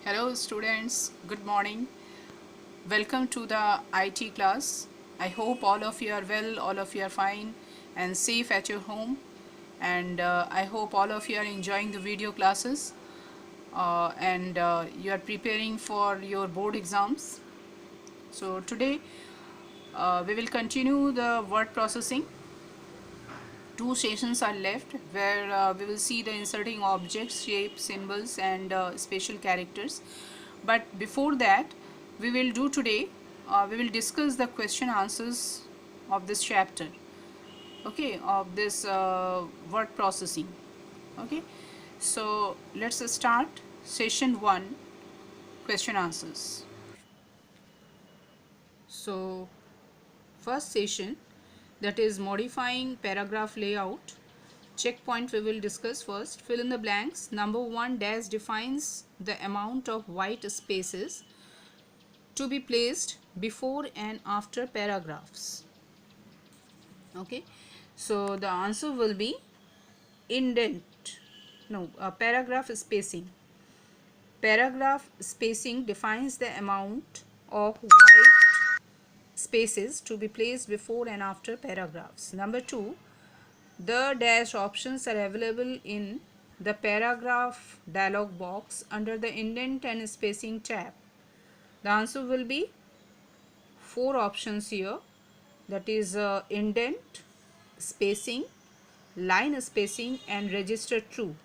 Hello students, good morning. Welcome to the IT class. I hope all of you are well, all of you are fine and safe at your home, and I hope all of you are enjoying the video classes and you are preparing for your board exams. So today we will continue the word processing. Two sessions are left where we will see the inserting objects, shapes, symbols and special characters. But before that, we will discuss the question answers of this chapter, okay, of this word processing. Okay, so let's start session 1, question answers. So first session, that is modifying paragraph layout. Checkpoint we will discuss first. Fill in the blanks. Number 1 dash defines the amount of white spaces to be placed before and after paragraphs. Okay, so the answer will be indent. No, paragraph spacing. Paragraph spacing defines the amount of white spaces to be placed before and after paragraphs. Number 2, the dash options are available in the paragraph dialog box under the indent and spacing tab. The answer will be 4 options here, that is indent, spacing, line spacing and register true.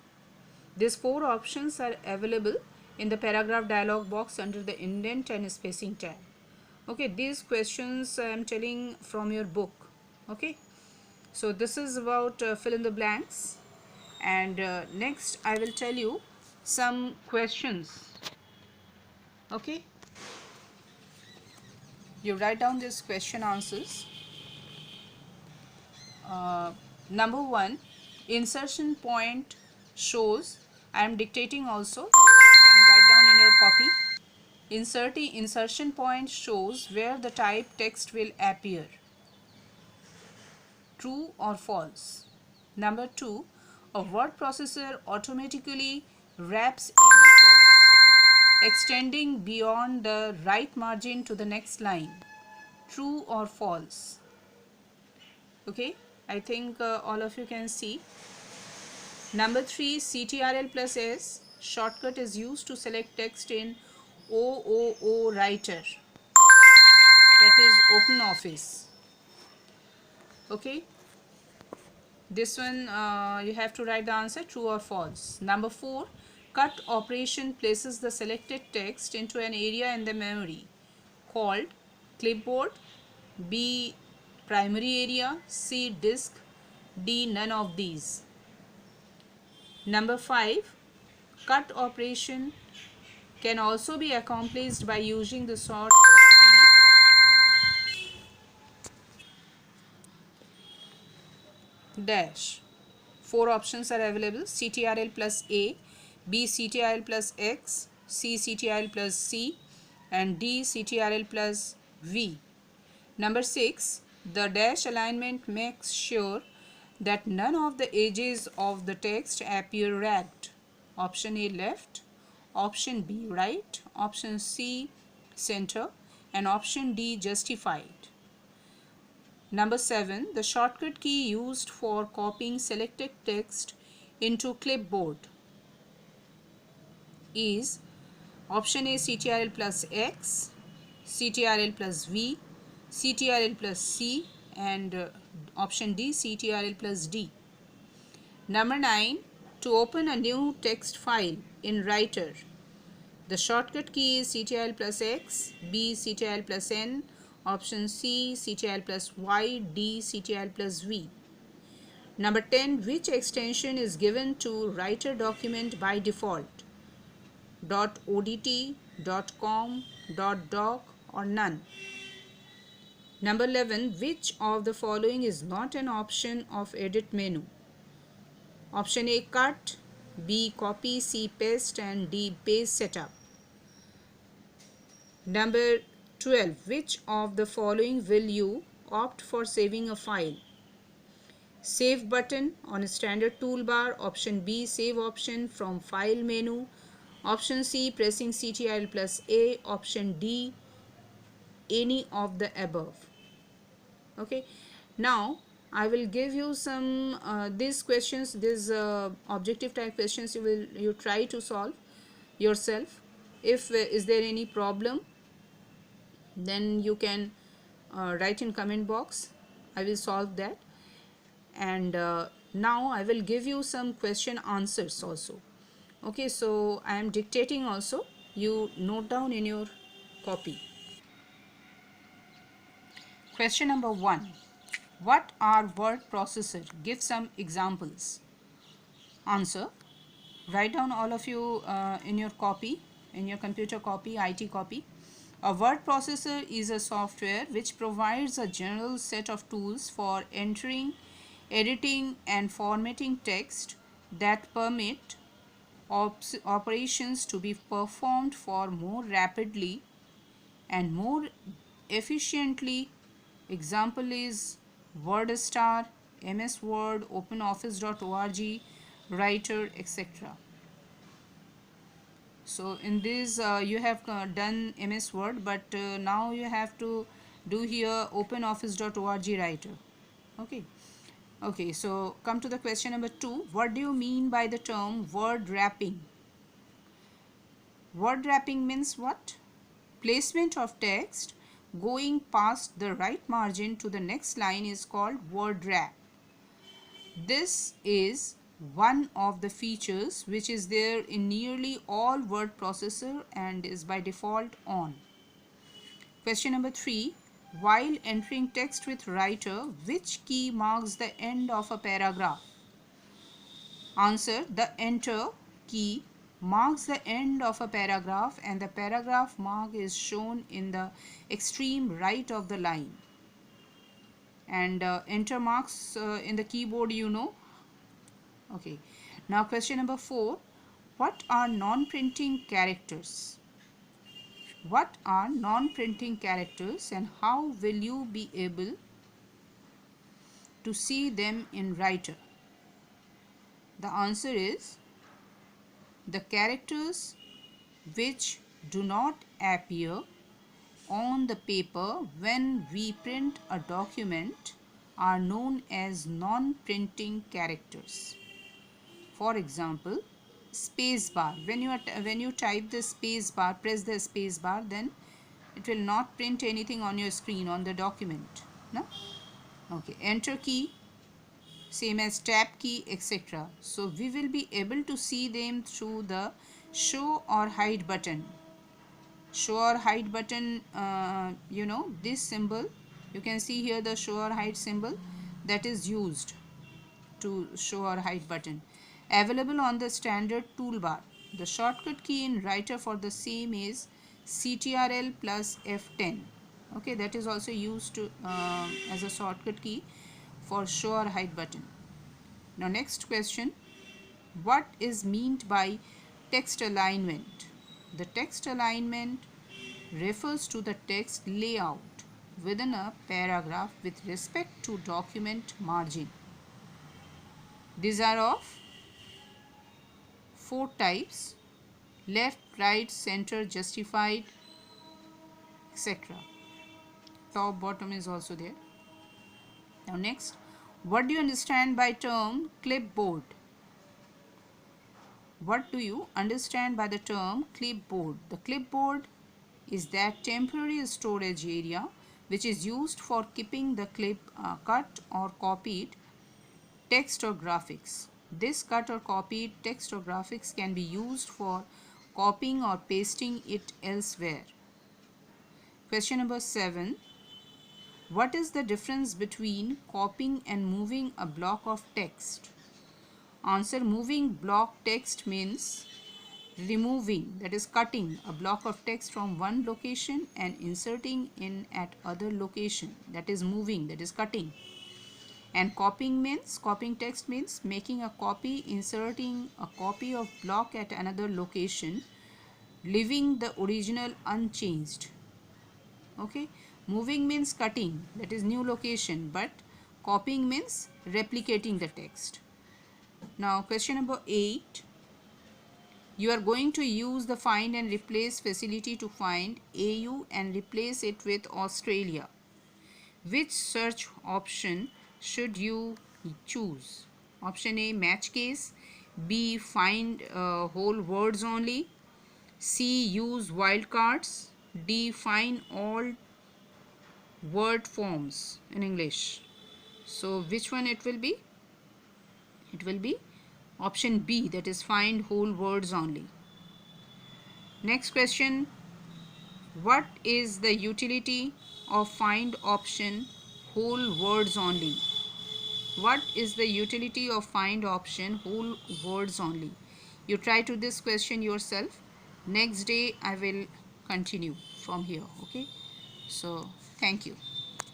These 4 options are available in the paragraph dialog box under the indent and spacing tab. Okay, these questions I am telling from your book. Okay, so this is about fill in the blanks, and next I will tell you some questions. Okay, you write down these question answers. Number 1, insertion point shows. I am dictating also, you can write down in your copy. Insertion point shows where the type text will appear. True or false? Number 2, a word processor automatically wraps any text extending beyond the right margin to the next line. True or false? Okay, I think all of you can see. Number 3, CTRL plus S shortcut is used to select text in OOO Writer, that is Open Office. Okay, this one you have to write the answer true or false. Number 4, cut operation places the selected text into an area in the memory called clipboard, B primary area, C disk, D none of these. Number 5, cut operation can also be accomplished by using the shortcut key dash. 4 options are available: CTRL plus A, B CTRL plus X, C CTRL plus C and D CTRL plus V. Number 6, the dash alignment makes sure that none of the edges of the text appear ragged. Option A left, option B right, option C center and option D justified. Number 7, the shortcut key used for copying selected text into clipboard is option A CTRL plus X, CTRL plus V, CTRL plus C and option D CTRL plus D. Number 9, to open a new text file in Writer, the shortcut key is CTRL plus X, B CTRL plus N, option C CTRL plus Y, D CTRL plus V. Number 10, which extension is given to Writer document by default? .odt, .com, .doc or none? Number 11, which of the following is not an option of edit menu? Option A cut, B copy, C paste and D paste setup. Number 12, which of the following will you opt for saving a file? Save button on standard toolbar, option B save option from file menu, Option C, pressing CTRL plus A. Option D, any of the above. Okay, now I will give you some these questions, these objective type questions you try to solve yourself. If is there any problem, then you can write in comment box. I will solve that. And now I will give you some question answers also. Okay, so I am dictating also, you note down in your copy. Question number 1. What are word processor? Give some examples. Answer. Write down all of you in your copy, in your computer copy, IT copy. A word processor is a software which provides a general set of tools for entering, editing and formatting text that permit operations to be performed for more rapidly and more efficiently. Example is WordStar, MS Word, OpenOffice.org, Writer, etc. So in this you have done MS Word, but now you have to do here OpenOffice.org Writer. Okay. Okay, so come to the question number 2. What do you mean by the term word wrapping? Word wrapping means what? Placement of text going past the right margin to the next line is called word wrap. This is one of the features which is there in nearly all word processor and is by default on. Question number 3. While entering text with writer, which key marks the end of a paragraph? Answer. The enter key marks the end of a paragraph and the paragraph mark is shown in the extreme right of the line. And enter marks in the keyboard, you know. Okay. Now question number 4. What are non-printing characters? What are non-printing characters and how will you be able to see them in writer? The answer is the characters which do not appear on the paper when we print a document are known as non-printing characters. For example, space bar. When you type the space bar, press the space bar, then it will not print anything on your screen on the document. No? Okay. Enter key, same as tab key, etc. So we will be able to see them through the show or hide button. Show or hide button, you know, this symbol, you can see here the show or hide symbol that is used to show or hide button, available on the standard toolbar. The shortcut key in writer for the same is CTRL plus F10. Okay, that is also used to as a shortcut key for show or hide button. Now next question, what is meant by text alignment? The text alignment refers to the text layout within a paragraph with respect to document margin. These are of 4 types: left, right, center, justified, etc. Top, bottom is also there. Now next, what do you understand by term clipboard? What do you understand by the term clipboard? The clipboard is that temporary storage area which is used for keeping the clip cut or copied text or graphics. This cut or copied text or graphics can be used for copying or pasting it elsewhere. Question number 7. What is the difference between copying and moving a block of text? Answer. Moving block text means removing, that is cutting, a block of text from one location and inserting in at other location, that is moving, that is cutting. And copying text means making a copy, inserting a copy of block at another location, leaving the original unchanged. Okay, moving means cutting, that is new location, but copying means replicating the text. Now question number 8. You are going to use the find and replace facility to find AU and replace it with Australia. Which search option should you choose? Option A, match case. B, find whole words only. C, use wildcards. D, find all word forms in English. So which one it will be? It will be option B, that is find whole words only. Next question, what is the utility of find option whole words only? What is the utility of find option whole words only? You try to this question yourself. Next day I will continue from here. Okay, so thank you.